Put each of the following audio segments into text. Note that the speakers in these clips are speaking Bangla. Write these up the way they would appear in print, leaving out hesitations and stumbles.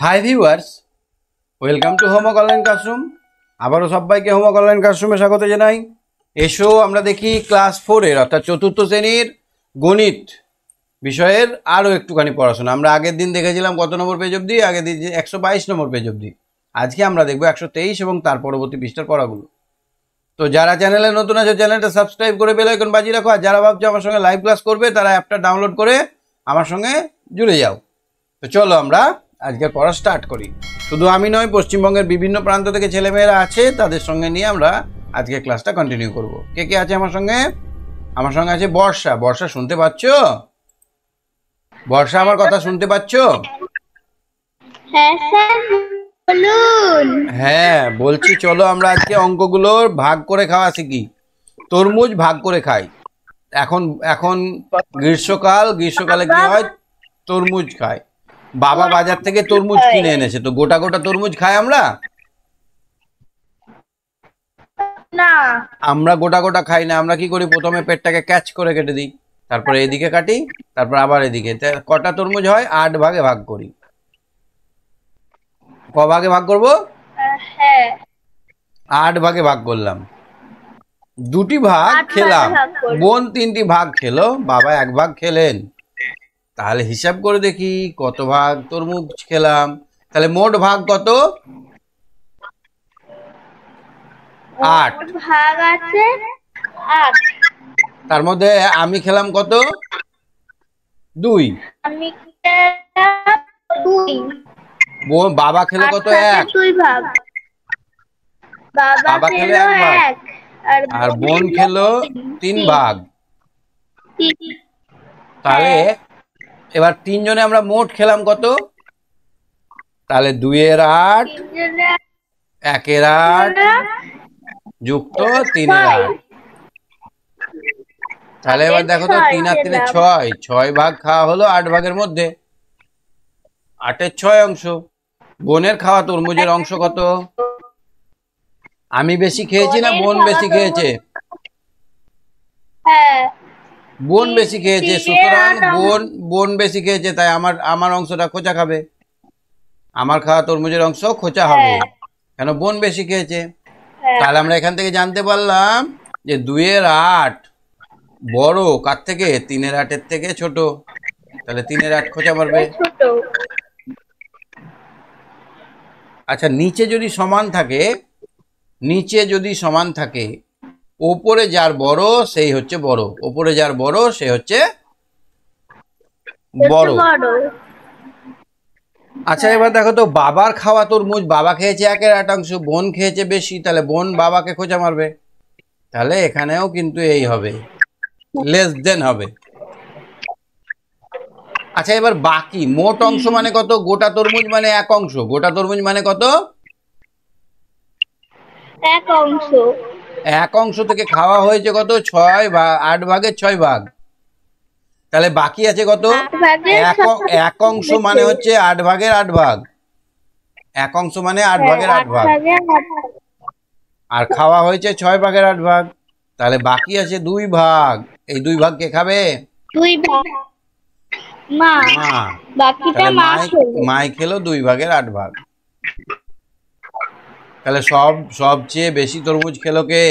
Hi viewers, welcome to homework online classroom. আবারও সবাইকে হোমওয়ার্ক অনলাইন ক্লাসরুমে স্বাগত জানাই। এসো আমরা দেখি ক্লাস 4-এর অর্থাৎ চতুর্থ শ্রেণীর গণিত বিষয়ের আরও একটুখানি পড়াশোনা। আমরা আগের দিন দেখেছিলাম কত নম্বর পেজ অবধি? আগের দিন 122 নম্বর পেজ অবধি। আজকে আমরা দেখব 123 এবং তার পরবর্তী পৃষ্ঠার পড়াগুলো। তো যারা চ্যানেলে নতুন আছে চ্যানেলটা সাবস্ক্রাইব করে বেল আইকন বাজিয়ে রাখো, আর যারা ভাবছে আমার সঙ্গে লাইভ ক্লাস করবে তারা অ্যাপটা ডাউনলোড করে আমার সঙ্গে জুড়ে যাও। তো চলো আমরা আজকের পড়া স্টার্ট করি। শুধু আমি নয়, পশ্চিমবঙ্গের বিভিন্ন প্রান্ত থেকে ছেলেমেয়েরা আছে, তাদের সঙ্গে নিয়ে আমরা আজকে ক্লাসটা কন্টিনিউ করব। কে কে আছে আমার সঙ্গে? আমার সঙ্গে আছে বর্ষা। বর্ষা শুনতে পাচ্ছ? বর্ষা আমার কথা শুনতে পাচ্ছ? হ্যাঁ স্যার বলুন। হ্যাঁ বলছি, চলো আমরা আজকে অঙ্কগুলোর ভাগ করে খাওয়া শিখি। তরমুজ ভাগ করে খাই। এখন এখন গ্রীষ্মকালে কি হয়? তরমুজ খায়। বাবা বাজার থেকে তরমুজ কিনে এনেছে, তো গোটা গোটা তরমুজ খাই আমরা? না, আমরা গোটা গোটা খাই না। আমরা কি করি? প্রথমে পেটটাকে ক্যাচ করে কেটে দিই, তারপরে এদিকে কাটি, তারপর আবার এদিকে। কটা তরমুজ হয়? 8 ভাগে ভাগ করি। ক ভাগে ভাগ করব? হ্যাঁ 8 ভাগে ভাগ করলাম। দুটি ভাগ 8 খেলাম, ভাগে ভাগ করব। বোন 3টি ভাগ খেলো, বাবা 1 ভাগ খেলেন। তাহলে হিসাব করে দেখি কত ভাগ তরমুজ খেলাম। তাহলে মোট ভাগ কত? 8। ভাগ আছে 8। তার মধ্যে আমি খেলাম কত? 2। আমি খেলাম 2। বাবা খেলো কত? 1। 2 ভাগ। বাবা বাবা খেলো খেলো 1 ভাগ, 1 আর আর বোন খেলো 3 ভাগ। 3। তাহলে এবার 3 জনে আমরা মোট খেলাম কত? তাহলে 2 এর 8, 1 এর 8 যুক্ত 3 এর 8। তাহলে এবার দেখো তো, 3 আর 3 6, 6 ভাগ খাওয়া হলো 8 ভাগের মধ্যে। 8-এর 6 অংশ। বোনের খাওয়া তরমুজের অংশ কত? আমি বেশি খেয়েছি না বোন বেশি খেয়েছে? হ্যাঁ বোন বেশি খেয়েছে, সুতরাং বোন বেশি খেয়েছে, তাই আমার অংশটা খোঁচা খাবে। আমার খাওয়া তরমুজের অংশ খোঁচা হবে, কেন বোন বেশি খেয়েছে। তাহলে আমরা এখান থেকে জানতে পারলাম যে 2 এর 8 বড় কার থেকে? 3 এর 8-এর থেকে ছোট। তাহলে 3 এর 8 খোঁচা মারবে। ছোট। আচ্ছা, নিচে যদি সমান থাকে, ওপরে যার বড় সেই হচ্ছে বড়, ওপরে যার বড় সে হচ্ছে বড়। আচ্ছা এবার দেখো তো, বাবার খাওয়া তরমুজ, বাবা খেয়েছে 1 এর 8 অংশ, বোন খেয়েছে বেশি, তাহলে বোন বাবাকে খোঁচা মারবে। তাহলে এখানেও কিন্তু এই হবে, লেস দেন হবে। আচ্ছা এবার বাকি মোট অংশ মানে কত? গোটা তরমুজ মানে 1 অংশ। গোটা তরমুজ মানে কত? 1 অংশ। 1 অংশ থেকে খাওয়া হয়েছে কত? 6 ভাগ, 8 ভাগের 6 ভাগ। তাহলে বাকি আছে কত? 1 অংশ মানে হচ্ছে 8 ভাগের 8 ভাগ। 1 অংশ মানে 8 ভাগের 8 ভাগ, আর খাওয়া হয়েছে 6 ভাগের 8 ভাগ। তাহলে বাকি আছে 2 ভাগ। এই 2 ভাগ কে খাবে? 2 ভাগ মা। বাকিটা মা খেলো। মাই খেলো 2 ভাগের 8 ভাগ। তাহলে সবচেয়ে বেশি তরমুজ খেলো কে?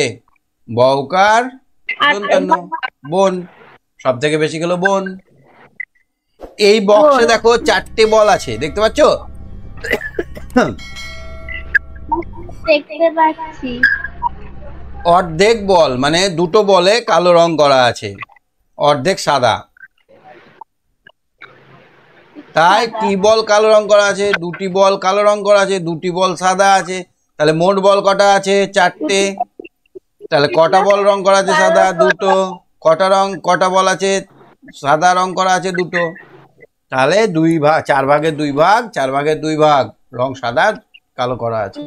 বউকার বোন। সব থেকে বেশি খেলো বোন। এই বক্সে দেখো 4টে বল আছে, দেখতে পাচ্ছ? দেখতে পাচ্ছি। অর্ধেক বল মানে দুটো বলে কালো রং করা আছে, অর্ধেক সাদা। তাই টি বল কালো রং করা আছে, 2টি বল কালো রং করা আছে, 2টি বল সাদা আছে। তাহলে মোট বল কটা আছে? 4টে। তাহলে কটা বল রং করা আছে? সাদা। 2টো। কটা বল আছে? সাদা রং করা আছে 2টো। তাহলে 2 ভাগ, 4 ভাগের 2 ভাগ, 4 ভাগের 2 ভাগ রং সাদা কালো করা আছে।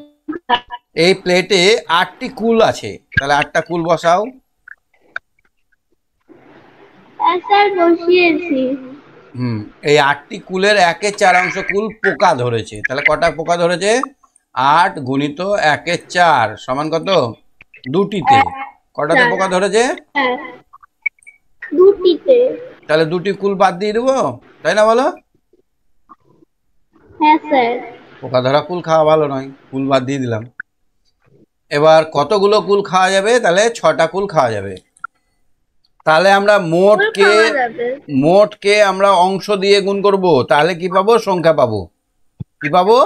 এই প্লেটে 8টি কুল আছে, তাহলে 8টা কুল বসাও। স্যার বসিয়েছি। এই 8টি কুলের 1-এর 4 অংশ কুল পোকা ধরেছে। তাহলে কটা পোকা ধরেছে? 8 গুণিত 1-এর 4 সমান কত? 2টিতে। কটাতে পোকা ধরেছে? 2টিতে। তাহলে 2টি কুল বাদ দিয়ে দেবো, তাই না বলো? হ্যাঁ স্যার। পোকা ধরা কুল খাওয়া ভালো নয়, কুল বাদ দিয়ে দিলাম। এবার কতগুলো কুল খাওয়া যাবে? তাহলে 6টা কুল খাওয়া যাবে। তাহলে আমরা খাওয়া যাবে। মোটকে আমরা অংশ দিয়ে গুণ করব, তাহলে কি পাবো? সংখ্যা পাবো। কি পাবো?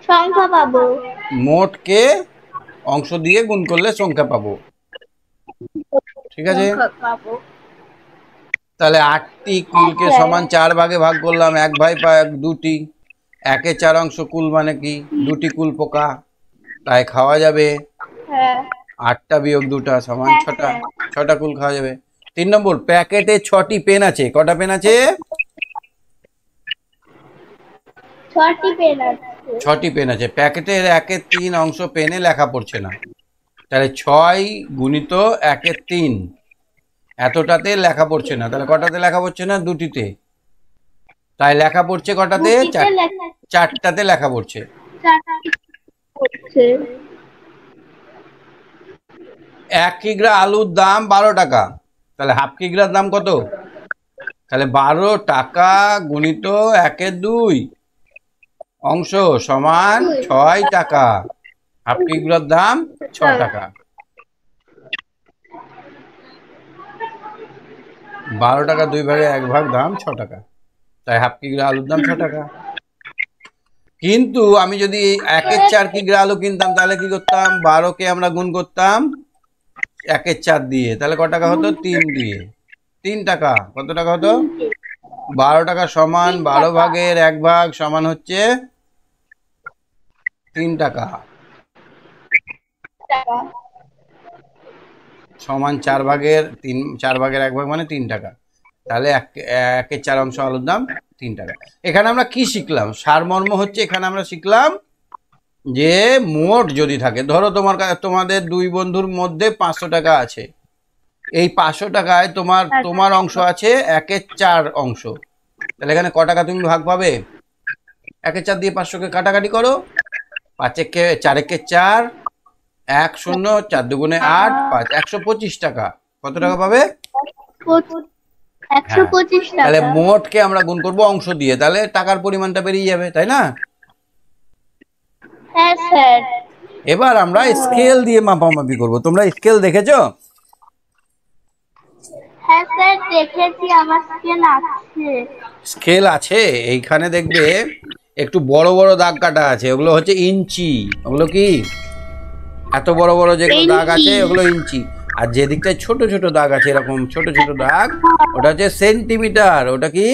সংখ্যা পাবো। মোটকে অংশ দিয়ে গুণ করলে সংখ্যা পাবো। ঠিক আছে, পাবো। তাহলে 8টি কুলকে সমান 4 ভাগে ভাগ করলাম, 1 ভাই পায় 2টি, 1-এ 4 অংশ কুল মানে কি 2টি কুল পোকা, তাই খাওয়া যাবে। 8টা বিয়োগ 2টা সমান 6টা, 6টা কুল খাওয়া যাবে। 3 নম্বর, প্যাকেটে 6টি পেন আছে। কটা পেন আছে? 6টি পেন আছে। 6টি পেন আছে। প্যাকেটের 1-এর 3 অংশ পেনে লেখা পড়ছে না, তাহলে 6 গুণিত 1-এর 3, এতটাতে লেখা পড়ছে না। তাহলে কটাতে লেখা পড়ছে না? 2টিতে। তাই লেখা পড়ছে কটাতে? 4টাতে লেখা পড়ছে। 1 কিগ্রা আলুর দাম 12 টাকা, তাহলে হাফ কিগ্রার দাম কত? তাহলে 12 টাকা গুণিত 1-এর 2 অংশ সমান 6 টাকা। হাফ কিগ্রার দাম 6 টাকা। 12 টাকা 2 ভাগে 1 ভাগ দাম 6 টাকা, তাই হাফ কিগ্রা আলুর দাম 6 টাকা। কিন্তু আমি যদি 1-এর 4 কিগ্রা আলু কিনতাম, তাহলে কি করতাম? 12কে আমরা গুণ করতাম 1-এর 4 দিয়ে, তাহলে কত টাকা হতো? 3 দিয়ে। 3 টাকা। কত টাকা হতো? 12 টাকা সমান 12 ভাগের 1 ভাগ সমান হচ্ছে 3 টাকা, সমান 4 ভাগের 1 ভাগ মানে 3 টাকা। তাহলে 1-এর 4 অংশ আলুর দাম 3 টাকা। এখানে আমরা কি শিখলাম? সারমর্ম হচ্ছে এখানে আমরা শিখলাম যে মোট যদি থাকে, ধরো তোমাদের 2 বন্ধুর মধ্যে 500 টাকা আছে, এই 500 টাকায় তোমার অংশ আছে 1-এর 4 অংশ, তাহলে এখানে ক টাকা তুমি ভাগ পাবে? 1-এর 4 দিয়ে 500কে কাটাকাটি করো, 5-একে 4-একে 4, 1 0, 4 দুগুণে 8, 5, 125 টাকা। কত টাকা পাবে? 125 টাকা। তাহলে মোটকে আমরা গুণ করব অংশ দিয়ে, তাহলে টাকার পরিমাণটা বেরিয়ে যাবে, তাই না? হ্যাঁ স্যার। এবার আমরা স্কেল দিয়ে মাপামাপি করব। তোমরা স্কেল দেখেছো? হ্যাঁ স্যার দেখেছি, আমার স্কেল আছে। স্কেল আছে, এইখানে দেখবে একটু বড় বড় দাগ কাটা আছে, ওগুলো হচ্ছে ইঞ্চি। ওগুলো কি? এত বড় বড় যেগুলো দাগ আছে ওগুলো ইঞ্চি, আর যে দিকটায় ছোট ছোট দাগ আছে এরকম ছোট ছোট দাগ, ওটা হচ্ছে সেন্টিমিটার। ওটা কি?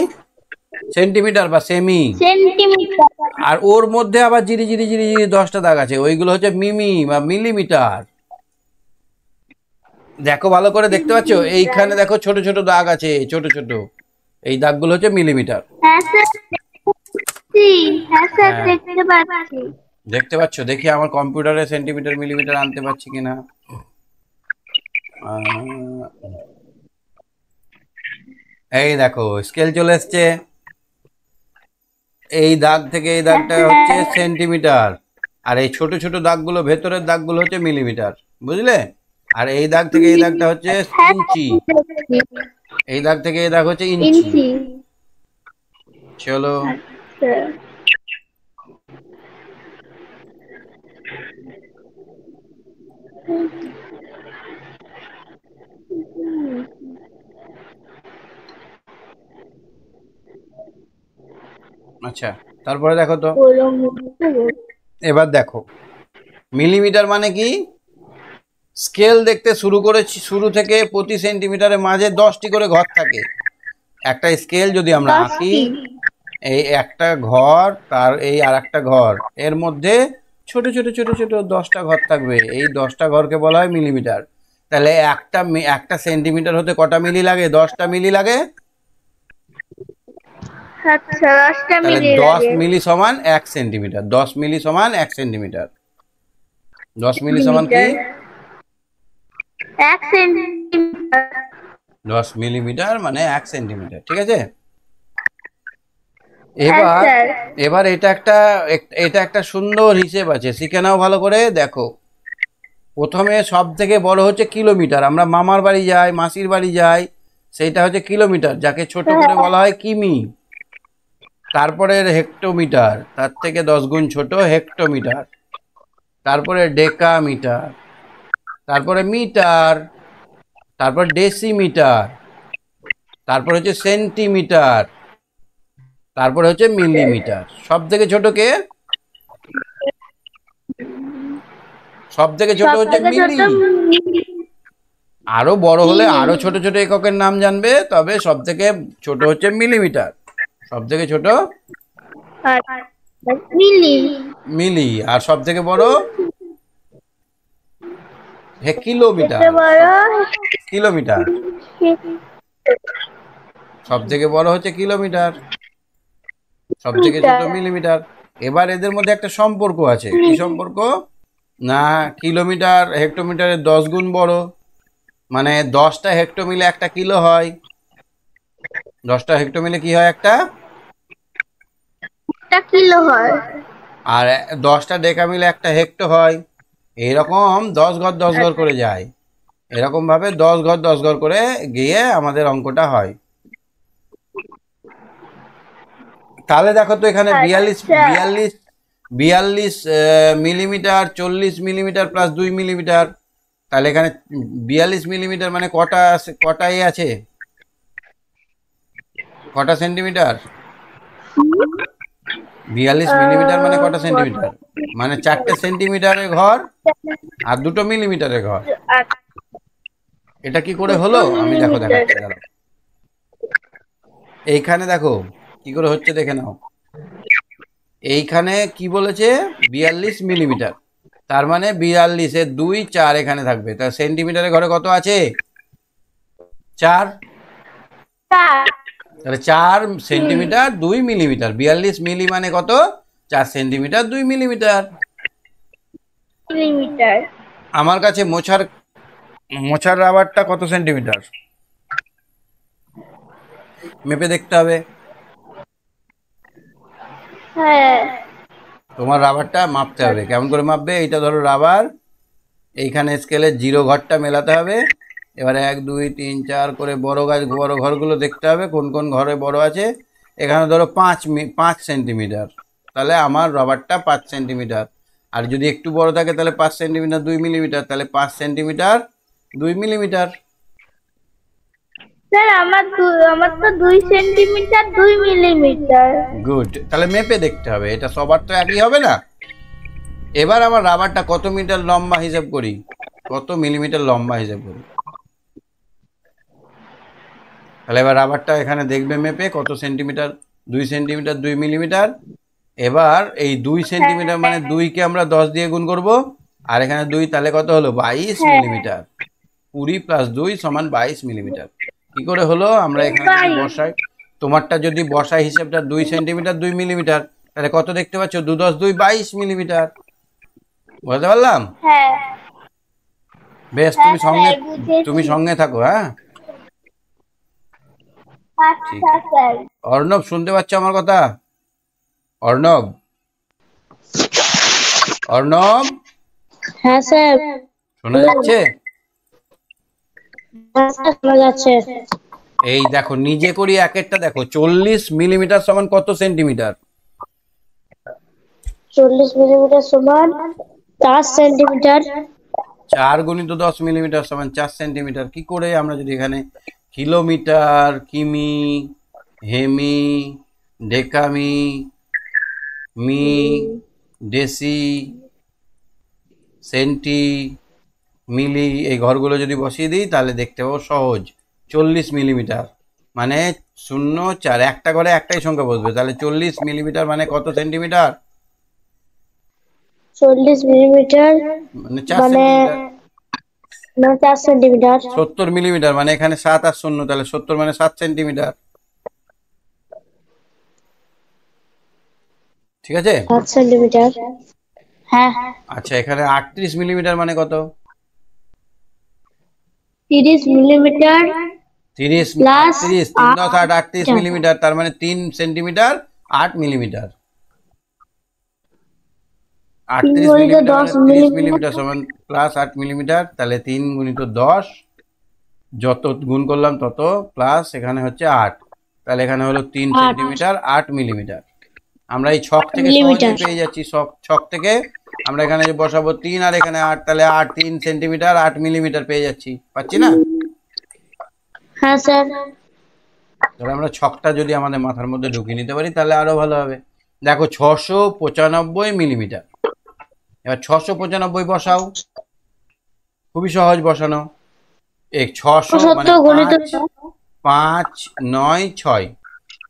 সেন্টিমিটার বা সেমি। সেন্টিমিটার। আর ওর মধ্যে আবার জিরি জিরি জিরি জিরি 10টা দাগ আছে, ওইগুলো হচ্ছে মিমি বা মিলিমিটার। দেখো ভালো করে, দেখতে পাচ্ছ? এইখানে দেখো ছোট ছোট দাগ আছে, ছোট ছোট, এই দাগগুলো হচ্ছে মিলিমিটার। হ্যাঁ স্যার দেখছি। হ্যাঁ স্যার দেখতে পাচ্ছি। দেখতে পাচ্ছ? দেখি আমার কম্পিউটারে সেন্টিমিটার মিলিমিটার আনতে পারছি কিনা। এই দেখো স্কেল চলে এসছে। এই দাগ থেকে এই দাগটা হচ্ছে সেন্টিমিটার, আর এই ছোট ছোট দাগগুলো ভেতরের দাগগুলো হচ্ছে মিলিমিটার, বুঝলে? আর এই দাগ থেকে এই দাগটা হচ্ছে ইঞ্চি, এই দাগ থেকে এই দাগ হচ্ছে ইঞ্চি। চলো আচ্ছা, তারপরে দেখো তো, এবার দেখো মিলিমিটার মানে কি? স্কেল দেখতে শুরু করেছি, শুরু থেকে প্রতি সেন্টিমিটারের মাঝে 10টি করে ঘর থাকে। একটা স্কেল যদি আমরা আঁকি, এই একটা ঘর, তার এই আর একটা ঘর, এর মধ্যে ছোট ছোট ছোট ছোট 10টা ঘর থাকবে, এই 10টা ঘরকে বলা হয় মিলিমিটার। তাহলে একটা সেন্টিমিটার হতে কটা মিলি লাগে? 10টা মিলি লাগে। আচ্ছা 10টা মিলি লাগে। 10 মিলি সমান 1 সেন্টিমিটার। 10 মিলি সমান 1 সেন্টিমিটার। 10 মিলি সমান কি? 1 সেন্টিমিটার। 10 মিলিমিটার মানে 1 সেন্টিমিটার। ঠিক আছে? এবার এবার এটা একটা সুন্দর হিসেব আছে, শিখে নাও ভালো করে। দেখো, প্রথমে সব থেকে বড় হচ্ছে কিলোমিটার। আমরা মামার বাড়ি যাই, মাসির বাড়ি যাই, সেইটা হচ্ছে কিলোমিটার, যাকে ছোট করে বলা হয় কিমি। তারপরে হেক্টোমিটার, তার থেকে 10 গুণ ছোট হেক্টোমিটার, তারপরে ডেকামিটার, তারপরে মিটার, তারপর ডেসিমিটার, তারপর হচ্ছে সেন্টিমিটার, তারপর হচ্ছে মিলিমিটার। সব থেকে ছোট কে? সব থেকে ছোট হচ্ছে মিলি। আরো বড় হলে আরো ছোট ছোট এককের নাম জানবে, তবে সব থেকে ছোট হচ্ছে মিলিমিটার। সব থেকে ছোট মিলি। মিলি, আর সব থেকে বড় কিলোমিটার। কিলোমিটার সব থেকে বড় হচ্ছে কিলোমিটার, সব থেকে ছোট মিলিমিটার। এবার এদের মধ্যে একটা সম্পর্ক আছে। কি সম্পর্ক? না, কিলোমিটার হেক্টোমিটারের 10 গুণ বড়, মানে 10টা হেক্টো মিলে 1 কিলো হয়। 10টা হেক্টো মিলে কি হয়? একটা কিলো হয়। আর 10টা ডেকা মিলে 1 হেক্টো হয়। এইরকম 10 ঘর 10 ঘর করে যায়। এরকম ভাবে 10 ঘর 10 ঘর করে গিয়ে আমাদের অঙ্কটা হয়। তাহলে দেখো তো এখানে 42 মিলিমিটার, 40 মিলিমিটার প্লাস 2 মিলিমিটার। তাহলে এখানে 42 মিলিমিটার মানে কটা এ আছে? কটা সেন্টিমিটার? 42 মিলিমিটার মানে কটা সেন্টিমিটার? মানে 4টে সেন্টিমিটারের ঘর আর 2টো মিলিমিটারের ঘর। এটা কি করে হলো আমি দেখাচ্ছি, দাঁড়াও। এইখানে দেখো কি করে হচ্ছে, দেখে নাও। এইখানে কি বলেছে? 42 মিলিমিটার, তার মানে 42-এর 2 4 এখানে থাকবে। তার সেন্টিমিটারের ঘরে কত আছে? 4। তাহলে 4 সেন্টিমিটার 2 মিলিমিটার। 42 মিলি মানে কত? 4 সেন্টিমিটার 2 মিলিমিটার। আমার কাছে মোছার রাবারটা কত সেন্টিমিটার মেপে দেখতে হবে। তোমার রাবারটা মাপতে হবে। কেমন করে মাপবে? এইটা ধরো রাবার, এইখানে স্কেলে 0 ঘরটা মেলাতে হবে। এবারে 1 2 3 4 করে বড় ঘরগুলো দেখতে হবে কোন কোন ঘরে বড় আছে। এখানে ধরো 5 সেন্টিমিটার, তাহলে আমার রাবারটা 5 সেন্টিমিটার। আর যদি একটু বড় থাকে তাহলে 5 সেন্টিমিটার 2 মিলিমিটার, তাহলে 5 সেন্টিমিটার 2 মিলিমিটার। স্যার আমার তো 2 সেন্টিমিটার 2 মিলিমিটার। গুড, তাহলে মেপে দেখতে হবে। এটা সবার তো একই হবে না। এবার আমার রাবারটা কত মিটার লম্বা হিসাব করি, কত মিলিমিটার লম্বা হিসাব করি। তাহলে এবার রাবারটা এখানে দেখবে মেপে কত সেন্টিমিটার, 2 সেন্টিমিটার 2 মিলিমিটার। এবার এই 2 সেন্টিমিটার মানে 2কে আমরা 10 দিয়ে গুণ করব, আর এখানে 2, তাহলে কত হলো? 22 মিলিমিটার। 20 প্লাস 2 সমান 22 মিলিমিটার। কি করে হলো? আমরা এখানে যদি বসাই, তোমারটা যদি বসাই হিসেবটা 2 সেন্টিমিটার 2 মিলিমিটার, তাহলে কত দেখতে পাচ্ছ? 2 10 2 22 মিলিমিটার। বুঝতে পারলাম? বেশ, তুমি সঙ্গে থাকো। হ্যাঁ, ঠিক আছে। অর্ণব, শুনতে পাচ্ছ আমার কথা? অর্ণব, অর্ণব, হ্যাঁ স্যার। শোনা যাচ্ছে? শোনা যাচ্ছে। এই দেখো নিজে করি এক একটা দেখো। 40 মিলিমিটার সমান কত সেন্টিমিটার? 40 মিলিমিটার সমান 4 সেন্টিমিটার। 4 গুণিত 10 মিলিমিটার সমান 4 সেন্টিমিটার। কি করে আমরা যদি এখানে কিলোমিটার, কিমি, hemi, ডেকামি, me, deci, centi, milli এই ঘরগুলো যদি বসিয়ে দিই তাহলে দেখতে পাবো সহজ। 40 মিলিমিটার মানে 0 4, একটা ঘরে একটাই সংখ্যা বসবে। তাহলে 40 মিলিমিটার মানে কত সেন্টিমিটার? 40 মিলিমিটার মানে 4 সেন্টিমিটার। 4 সেন্টিমিটার। 70 মিলিমিটার মানে এখানে 7 আর 0, তাহলে 70 মানে 7 সেন্টিমিটার। ঠিক আছে? 7 সেন্টিমিটার। হ্যাঁ। আচ্ছা, এখানে 38 মিলিমিটার মানে কত? 30 মিলিমিটার 30 প্লাস 30 3 10 8 38 মিলিমিটার, তার মানে 3 সেন্টিমিটার 8 মিলিমিটার। 38 মিলিমিটার মানে 30 মিলিমিটার সমান প্লাস 8 মিলিমিটার। তাহলে 3 গুণিত 10, যত গুণ করলাম তত প্লাস এখানে হচ্ছে 8, তাহলে এখানে হলো 3 8 সেন্টিমিটার 8 মিলিমিটার। আমরা এই ছক থেকে মিলিমিটার। সহজেই পেয়ে যাচ্ছি, ছক থেকে আমরা এখানে যে বসাবো 3 আর এখানে 8, তাহলে 8 3 সেন্টিমিটার 8 মিলিমিটার পেয়ে যাচ্ছি, পাচ্ছি না? হ্যাঁ স্যার। তাহলে আমরা ছকটা যদি আমাদের মাথার মধ্যে ঢুকিয়ে নিতে পারি তাহলে আরো ভালো হবে। দেখো 695 মিলিমিটার। এবার 695 বসাও, খুবই সহজ বসানো। এই 600 মানে 600 গণিত 5 9 6।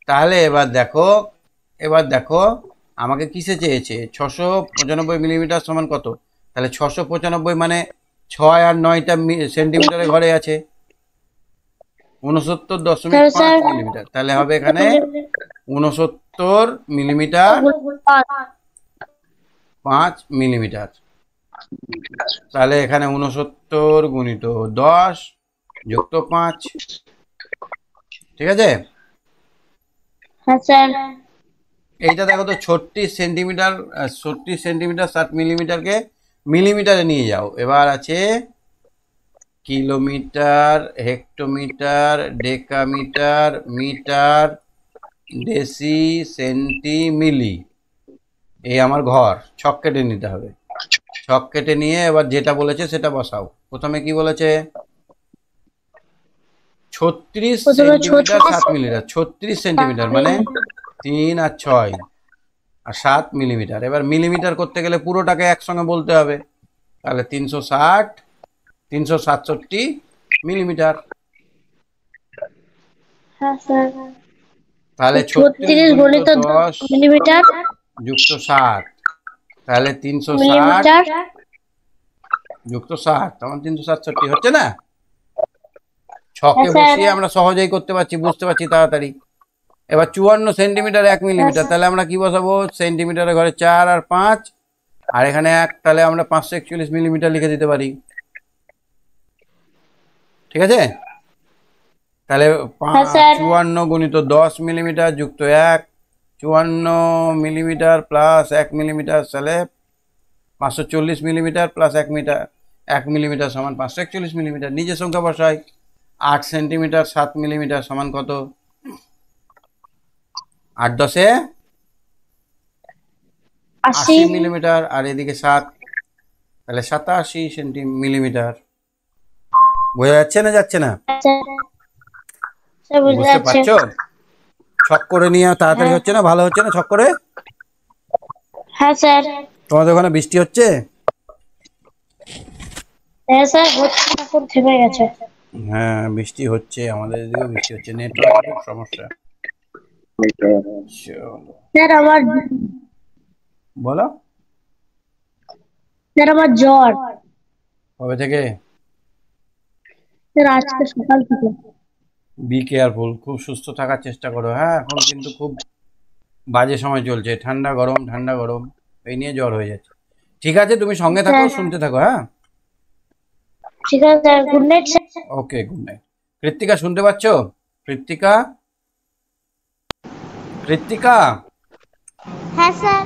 তাহলে এবার দেখো আমাকে কিসে চেয়েছে, 695 মিলিমিটার সমান কত? তাহলে 695 মানে 6 আর 9টা সেন্টিমিটারে ঘরে আছে, 69.5 মিলিমিটার। তাহলে হবে এখানে 69 মিলিমিটার 5 মিলিমিটার। তাহলে এখানে 69 গুণিত 10 যুক্ত 5, ঠিক আছে? হ্যাঁ স্যার। এইটা দেখো তো 36 সেন্টিমিটার 36 সেন্টিমিটার 60 মিলিমিটারকে মিলিমিটারে নিয়ে যাও। এবার আছে kilometre, hectometre, decametre, metre, deci, centi, milli. এই আমার ঘর, ছক কেটে নিতে হবে। ছক কেটে নিয়ে এবার যেটা বলেছে সেটা বসাও। প্রথমে কি বলেছে? 36 সেন্টিমিটার 7 মিলিমিটার। 36 সেন্টিমিটার মানে 3 আর 6 আর 7 মিলিমিটার। এবার মিলিমিটার করতে গেলে পুরোটাকে একসঙ্গে বলতে হবে। তাহলে 360 367 মিলিমিটার। হ্যাঁ স্যার। তাহলে 36 36 গুণিত গণিত 10 মিলিমিটার যুক্ত 60, তাহলে 360 মিলিমিটার। যুক্ত 60 তখন 367 হচ্ছে না? ছকে হ্যাঁ স্যার। বসিয়ে আমরা সহজেই করতে পারছি, বুঝতে পারছি তাড়াতাড়ি। এবার 54 সেন্টিমিটার 1 মিলিমিটার, তাহলে আমরা কি বসাবো? সেন্টিমিটারের ঘরে 4 আর 5 আর এখানে 1, তাহলে আমরা 541 মিলিমিটার লিখে দিতে পারি, ঠিক আছে? তাহলে হ্যাঁ স্যার। 54 গুণিত 10 মিলিমিটার যুক্ত 1, 54 মিলিমিটার প্লাস 1 মিলিমিটার, তাহলে 540 মিলিমিটার প্লাস 1 মিলিমিটার সমান 541 মিলিমিটার। নিজের সংখ্যা বসাই। 8 সেন্টিমিটার 7 মিলিমিটার সমান কত? 8 10 80 80। মিলিমিটার, আর এদিকে 7, তাহলে 87 মিলিমিটার। বোঝা যাচ্ছে না যাচ্ছে না? স্যার স্যার বুঝতে বুঝতে পারছি। পারছো? ছক করে নিয়ে তাড়াতাড়ি হচ্ছে না, ভালো হচ্ছে না ছক করে? হ্যাঁ স্যার। তোমাদের ওখানে বৃষ্টি হচ্ছে? হ্যাঁ স্যার হচ্ছে, এখন থেমে গেছে। হ্যাঁ বৃষ্টি হচ্ছে, আমাদের এদিকেও বৃষ্টি হচ্ছে, নেটওয়ার্কের খুব সমস্যা। চলো, স্যার আমার বলো স্যার আমার জ্বর। কবে থেকে? স্যার আজকে সকাল থেকে। বি কেয়ারফুল, খুব সুস্থ থাকার চেষ্টা করো। হ্যাঁ এখন কিন্তু খুব বাজে সময় চলছে, ঠান্ডা গরম ঠান্ডা গরম, এই নিয়ে জ্বর হয়ে যাচ্ছে। ঠিক আছে, তুমি সঙ্গে থাকো, শুনতে থাকো। হ্যাঁ ঠিক আছে স্যার, গুড নাইট স্যার। ওকে, গুড নাইট। কৃত্তিকা শুনতে পাচ্ছো? কৃত্তিকা, কৃত্তিকা, হ্যাঁ স্যার।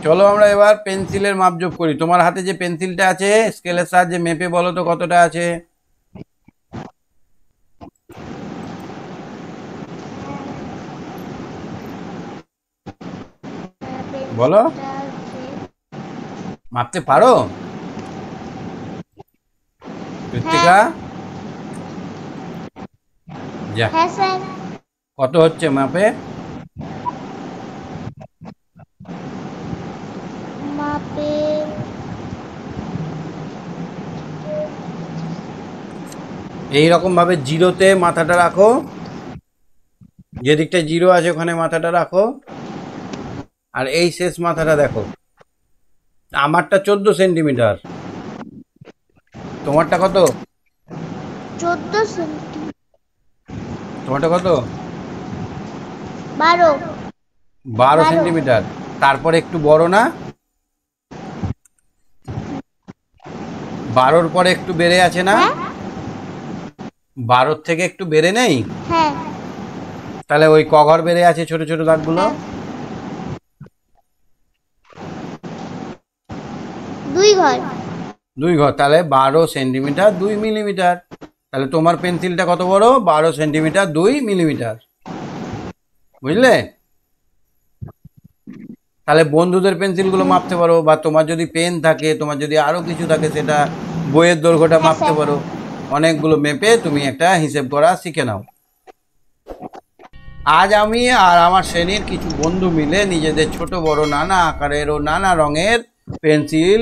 চলো আমরা এবার পেন্সিলের মাপজোপ করি। তোমার হাতে যে পেন্সিলটা আছে স্কেলের সাহায্যে মেপে বলো তো কতটা আছে। বলো, মাপতে পারো কৃত্তিকা? যা, হ্যাঁ স্যার। কত হচ্ছে মাপে? মাপে এইরকম ভাবে জিরোতে মাথাটা রাখো, যেদিকটা জিরো আছে ওখানে মাথাটা রাখো, আর এই শেষ মাথাটা দেখো। আমারটা 14 সেন্টিমিটার, তোমারটা কত? 14 সেন্টি। তোমারটা কত? 12। 12 সেন্টিমিটার। তারপরে একটু বড় না? 12-র পরে একটু বেড়ে আছে না? 12-র থেকে একটু বেড়ে নেই? হ্যাঁ। তাহলে ওই কঘর বেড়ে আছে ছোট ছোট দাগগুলো? 2 ঘর। 2 ঘর, তাহলে 12 সেন্টিমিটার 2 মিলিমিটার। তাহলে তোমার পেন্সিলটা কত বড়? 12 সেন্টিমিটার 2 মিলিমিটার। বুঝলে? তাহলে বন্ধুদের পেন্সিলগুলো মাপতে পারো, বা তোমার যদি পেন থাকে, তোমার যদি আরো কিছু থাকে, সেটা বইয়ের দৈর্ঘ্যটা হ্যাঁ মাপতে স্যার। পারো। অনেকগুলো মেপে তুমি একটা হিসেব করা শিখে নাও। আজ আমি আর আমার শ্রেণীর কিছু বন্ধু মিলে নিজেদের ছোট বড় নানা আকারের ও নানা রঙের পেন্সিল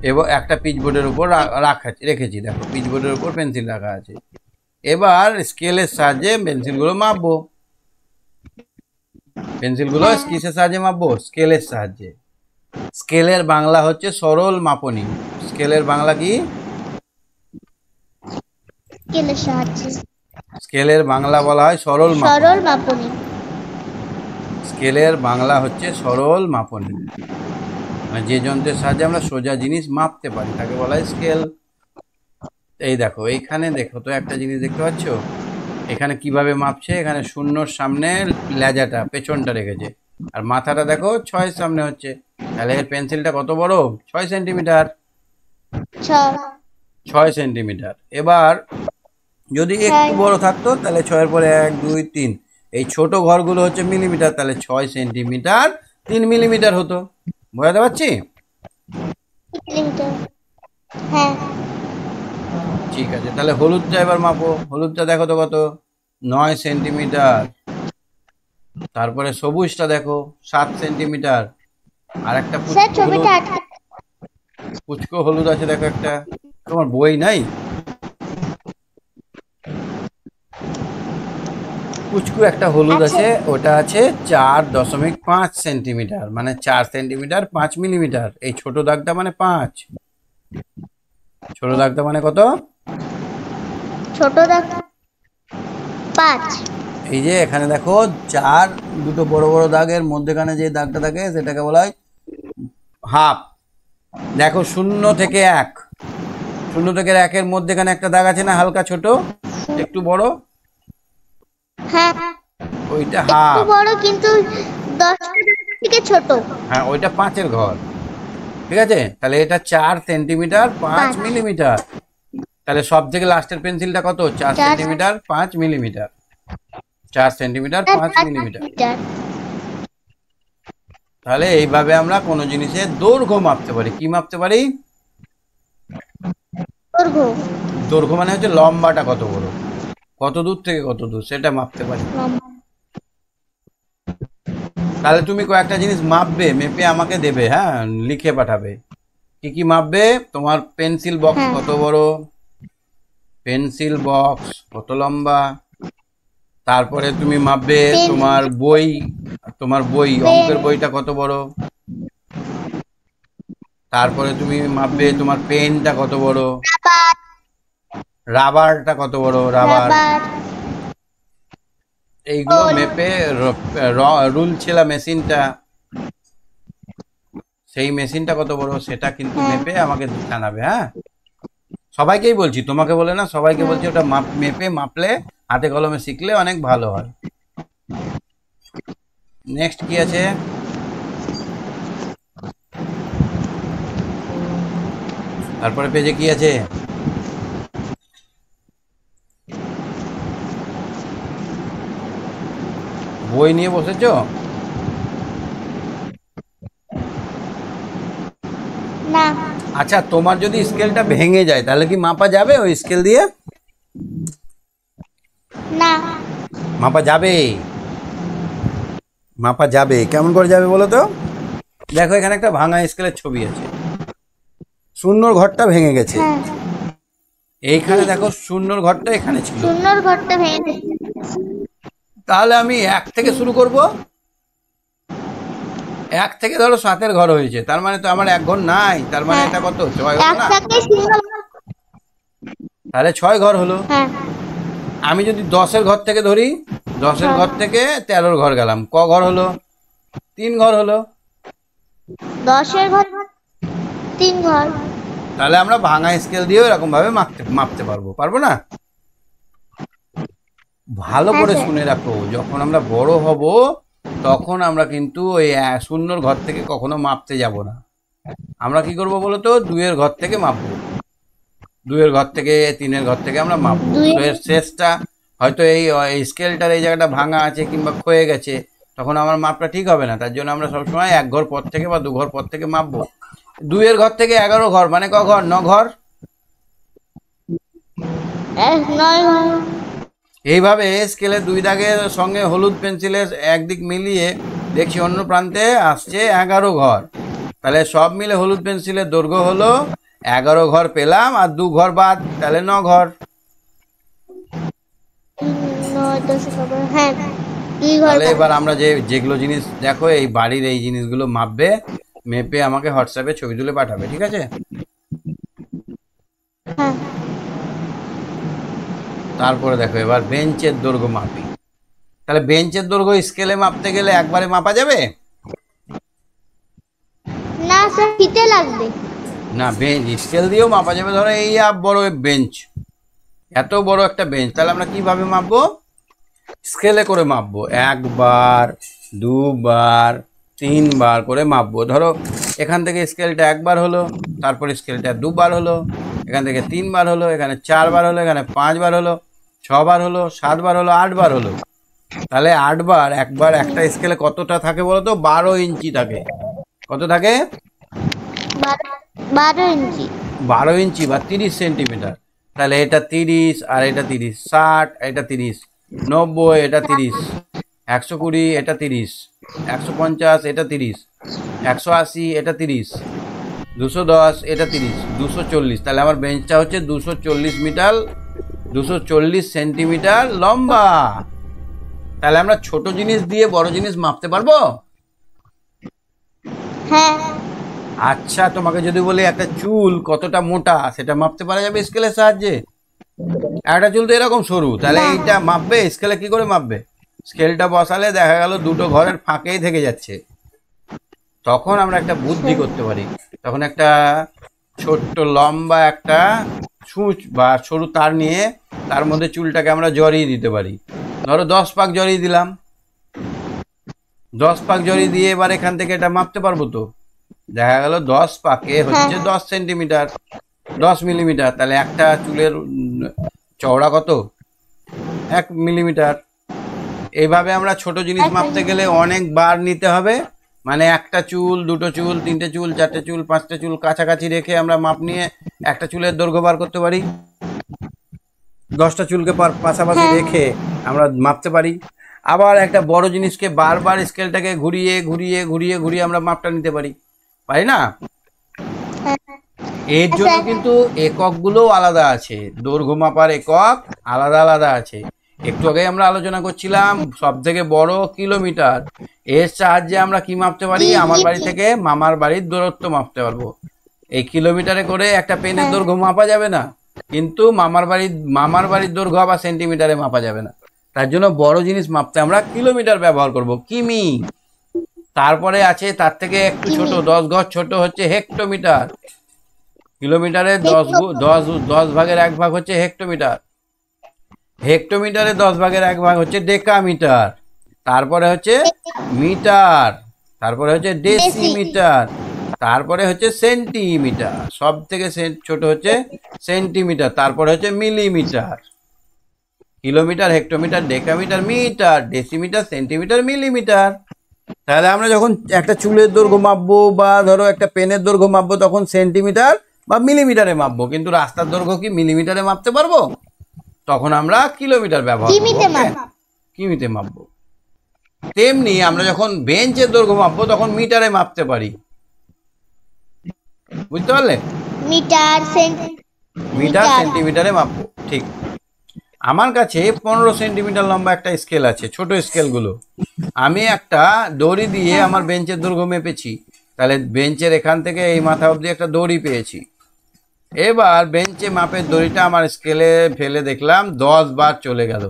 এবং একটা পিচবোর্ডের উপর রেখেছি। দেখো, পিচবোর্ডের উপর পেন্সিল রাখা আছে। এবার স্কেলের সাহায্যে পেন্সিলগুলো মাপবো। পেন্সিলগুলো কিসের সাহায্যে মাপবো? স্কেলের সাহায্যে। স্কেলের বাংলা হচ্ছে সরল মাপনী। স্কেলের বাংলা কি? স্কেলের সাহায্যে। স্কেলের বাংলা বলা হয় সরল মাপনী। সরল মাপনী। স্কেলের বাংলা হচ্ছে সরল মাপনী। মানে যে যন্ত্রের সাহায্যে আমরা সোজা জিনিস মাপতে পারি তাকে বলা হয় স্কেল। এই দেখো, এইখানে দেখো তো একটা জিনিস দেখতে পাচ্ছ? এখানে কিভাবে মাপছে? এখানে শূন্যর সামনে লেজাটা, পেছনটা রেখেছে, আর মাথাটা দেখো 6 সামনে হচ্ছে। তাহলে এর পেন্সিলটা কত বড়? 6 সেন্টিমিটার। 6 সেন্টিমিটার। এবার যদি একটু বড় থাকতো তাহলে 6-এর পরে 1 2 3, এই ছোট ঘরগুলো হচ্ছে মিলিমিটার, তাহলে 6 সেন্টিমিটার 3 মিলিমিটার হতো। বোঝাতে পারছি? হ্যাঁ। ঠিক আছে, তাহলে হলুদটা এবার মাপো। হলুদটা দেখো তো কত? 9 সেন্টিমিটার। তারপরে সবুজটা দেখো 7 সেন্টিমিটার। আর একটা স্যার পুচকো হলুদ, ছবিটা আটকে। পুচকো হলুদ আছে দেখো একটা। তোমার বই নাই? পুচকু একটা হলুদ আছে, ওটা আছে 4.5 সেন্টিমিটার, মানে 4 সেন্টিমিটার 5 মিলিমিটার। এই ছোট দাগটা মানে 5। ছোট দাগটা মানে কত? ছোট দাগ 5। এই যে এখানে দেখো 4, দুটো বড় বড় দাগের মধ্যেখানে যে দাগটা থাকে সেটাকে বলা হয় হাফ। দেখো 0 থেকে 1, 0 থেকে 1-এর মধ্যেখানে একটা দাগ আছে না, হালকা ছোট, একটু বড়? হ্যাঁ, ওইটা একটু হাফ। বড় কিন্তু 10 থেকে ছোট। হ্যাঁ, ওইটা 5-এর ঘর। ঠিক আছে, তাহলে এটা 4 সেন্টিমিটার 5 মিলিমিটার। তাহলে সব থেকে লাস্টের পেন্সিলটা কত? 4 সেন্টিমিটার 5 মিলিমিটার। 4 centimetre 5 millimetre. তাহলে এইভাবে আমরা কোনো জিনিসের দৈর্ঘ্য মাপতে পারি। কি মাপতে পারি? দৈর্ঘ্য। দৈর্ঘ্য মানে হচ্ছে লম্বাটা কত বড়, কত দূর থেকে কত দূর, সেটা মাপতে পারি। তাহলে তুমি কয়েকটা জিনিস মাপবে, মেপে আমাকে দেবে, হ্যাঁ, লিখে পাঠাবে। কি কি মাপবে? তোমার পেন্সিল বক্স কত বড়, পেন্সিল বক্স কত লম্বা। তারপরে তুমি মাপবে তোমার বই, অঙ্কের বইটা কত বড়। তারপরে তুমি মাপবে তোমার পেনটা কত বড়, রাবারটা কত বড়, রাবার। এইগুলো মেপে রুল ছেলা মেশিনটা, সেই মেশিনটা কত বড় সেটা কিন্তু মেপে আমাকে জানাবে। হ্যাঁ, সবাইকেই বলছি, তোমাকে বলে না, সবাইকে বলছি। ওটা মেপে মাপলে, হাতে কলমে শিখলে অনেক ভালো হয়। নেক্সট কি আছে? তারপরে পেজে কি আছে? বই নিয়ে বসেছো? না। আচ্ছা, তোমার যদি স্কেলটা ভেঙে যায় তাহলে কি মাপা যাবে ওই স্কেল দিয়ে? না। মাপা যাবে, মাপা যাবে। কেমন করে যাবে বলো তো? দেখো, এখানে একটা ভাঙা স্কেলের ছবি আছে, শূন্যর ঘরটা ভেঙে গেছে। এইখানে দেখো, শূন্যর ঘরটা এখানে ছিল। শূন্যর ঘরটা ভেঙে গেছে। তাহলে আমি 1 থেকে শুরু করব। 1 থেকে ধরো 7-এর ঘর হয়েছে, তার মানে তো আমার 1 ঘর নাই, তার মানে এটা কত? 6 হলো না? তাহলে 6 ঘর হলো। আমি যদি 10-এর ঘর থেকে ধরি, 10-এর ঘর থেকে 13-র ঘর গেলাম, ক ঘর হলো? 3 ঘর হলো। 10-এর ঘর 3 ঘর। তাহলে আমরা ভাঙা স্কেল দিয়েও এরকম ভাবে মাপতে পারবো না? ভালো করে শুনে রাখো, যখন আমরা বড় হব তখন আমরা কিন্তু ওই শূন্যর ঘর থেকে কখনো মাপতে যাব না। আমরা কি করব বলো তো? 2-এর ঘর থেকে মাপবো, 2-এর ঘর থেকে, 3-এর ঘর থেকে আমরা মাপবো। এর শেষটা হয়তো এই স্কেলটার এই জায়গাটা ভাঙা আছে কিংবা ক্ষয়ে গেছে, তখন আমার মাপটা ঠিক হবে না। তার জন্য আমরা সবসময় 1 ঘর পর থেকে বা 2 ঘর পর থেকে মাপবো। 2 এর ঘর থেকে 11 ঘর মানে ক ঘর? 9 ঘর। 9 ঘর। এইভাবে স্কেলে 2 দাগের সঙ্গে হলুদ পেন্সিলের একদিক মিলিয়ে দেখছি অন্য প্রান্তে আসছে 11 ঘর। তাহলে সব মিলে হলুদ পেন্সিলের দৈর্ঘ্য হলো 11 ঘর পেলাম, আর 2 ঘর বাদ, তাহলে 9 ঘর। 9 10 11, হ্যাঁ 2 ঘর। তাহলে এবার আমরা যেগুলো জিনিস দেখো এই বাড়ির এই জিনিসগুলো মাপবে, মেপে আমাকে হোয়াটসঅ্যাপে ছবি তুলে পাঠাবে, ঠিক আছে? হ্যাঁ তারপরে দেখো এবার বেঞ্চের দৈর্ঘ্য মাপি। তাহলে বেঞ্চের দৈর্ঘ্য স্কেলে মাপতে গেলে একবারে মাপা যাবে না স্যার, ফিতে লাগবে। না, বেঞ্চ স্কেল দিয়েও মাপা যাবে। ধরো এই বড় বেঞ্চ, এত বড় একটা বেঞ্চ, তাহলে আমরা কিভাবে মাপবো? স্কেলে করে মাপবো। 1 বার 2 বার 3 বার করে মাপবো। ধরো এখান থেকে স্কেলটা 1 বার হলো, তারপরে স্কেলটা 2 বার হলো, এখান থেকে 3 বার হলো, এখানে 4 বার হলো, এখানে 5 বার হলো, 6 বার হলো, 7 বার হলো, 8 বার হলো। তাহলে 8 বার, একবার একটা স্কেলে কতটা থাকে বলো তো? 12 ইঞ্চি থাকে। কত থাকে? 12 ইঞ্চি। 12 ইঞ্চি বা 30 সেন্টিমিটার। তাহলে এটা 30 আর এটা 30, 60 এটা 30, 90 এটা 30, 120 এটা 30, 150 এটা 30, 180 এটা 30, 210 এটা 30, 240। তাহলে আমার বেঞ্চটা হচ্ছে 240 মিটার, 240 সেন্টিমিটার লম্বা। তাহলে আমরা ছোট জিনিস দিয়ে বড় জিনিস মাপতে পারবো? হ্যাঁ আচ্ছা, তোমাকে যদি বলি একটা চুল কতটা মোটা সেটা মাপতে পারা যাবে স্কেলের সাহায্যে? একটা চুল তো এরকম সরু, তাহলে এইটা মাপবে স্কেলে? কি করে মাপবে? স্কেলটা বসালে দেখা গেল দুটো ঘরের ফাঁকেই থেকে যাচ্ছে। তখন আমরা একটা বুদ্ধি করতে পারি। তখন একটা ছোট্ট লম্বা একটা সূচ বা সরু তার নিয়ে তার মধ্যে চুলটাকে আমরা জড়িয়ে দিতে পারি। ধরো 10 পাক জড়িয়ে দিলাম। 10 পাক জড়িয়ে দিয়ে এবার এখান থেকে এটা মাপতে পারবো তো? দেখা গেল 10 পাকে হচ্ছে 10 সেন্টিমিটার, 10 মিলিমিটার। তাহলে একটা চুলের চওড়া কত? 1 মিলিমিটার। এইভাবে আমরা ছোট জিনিস মাপতে গেলে অনেক বার নিতে হবে। মানে একটা চুল, দুটো চুল, তিনটে চুল, চারটে চুল, পাঁচটা চুল কাছাকাছি রেখে আমরা মাপ নিয়ে একটা চুলের দৈর্ঘ্য বার করতে পারি। 10টা চুলকে পাশাপাশি রেখে আমরা মাপতে পারি। আবার একটা বড় জিনিসকে বারবার স্কেলটাকে ঘুরিয়ে ঘুরিয়ে ঘুরিয়ে ঘুরিয়ে আমরা মাপটা নিতে পারি, পারি না? এর জন্য কিন্তু এককগুলো আলাদা আছে, দৈর্ঘ্য মাপার একক আলাদা আলাদা আছে। একটু আগে আমরা আলোচনা করছিলাম সব থেকে বড় কিলোমিটার। এর সাহায্যে আমরা কি মাপতে পারি? আমার বাড়ি থেকে মামার বাড়ির দূরত্ব মাপতে পারবো। এই কিলোমিটারে করে একটা পেনের দৈর্ঘ্য মাপা যাবে না, কিন্তু মামার বাড়ির দৈর্ঘ্য আবার সেন্টিমিটারে মাপা যাবে না। তার জন্য বড় জিনিস মাপতে আমরা কিলোমিটার ব্যবহার করব, কিমি। তারপরে আছে তার থেকে একটু ছোট, 10 ঘর ছোট হচ্ছে হেক্টোমিটার। কিলোমিটারে 10 ভাগের 1 ভাগ হচ্ছে হেক্টোমিটার। হেক্টোমিটারে 10 ভাগের 1 ভাগ হচ্ছে ডেকামিটার। তারপরে হচ্ছে মিটার, তারপরে হচ্ছে ডেসিমিটার, তারপরে হচ্ছে সেন্টিমিটার। সব থেকে ছোট হচ্ছে সেন্টিমিটার, তারপরে হচ্ছে millimetre. Kilometre, hectometre, decametre, metre, decimetre, centimetre, millimetre. তাহলে আমরা যখন একটা চুলের দৈর্ঘ্য মাপবো বা ধরো একটা পেনের দৈর্ঘ্য মাপবো তখন সেন্টিমিটার বা মিলিমিটারে মাপবো, কিন্তু রাস্তার দৈর্ঘ্য কি মিলিমিটারে মাপতে পারবো? তখন আমরা কিলোমিটার ব্যবহার করবো, কিমিতে মাপবো। তেমনি আমরা যখন বেঞ্চের দৈর্ঘ্য মাপবো তখন মিটারে মাপতে পারি, বুঝতে পারলে? মিটার সেন্টিমিটারে মাপবো। ঠিক। আমার কাছে 15 সেন্টিমিটার লম্বা একটা স্কেল আছে, ছোট স্কেলগুলো। আমি একটা দড়ি দিয়ে আমার বেঞ্চের দৈর্ঘ্য মেপেছি। তাহলে বেঞ্চের এখান থেকে এই মাথা অবধি একটা দড়ি পেয়েছি। এবার বেঞ্চে মাপের দড়িটা আমার স্কেলে ফেলে দেখলাম 10 বার চলে গেল।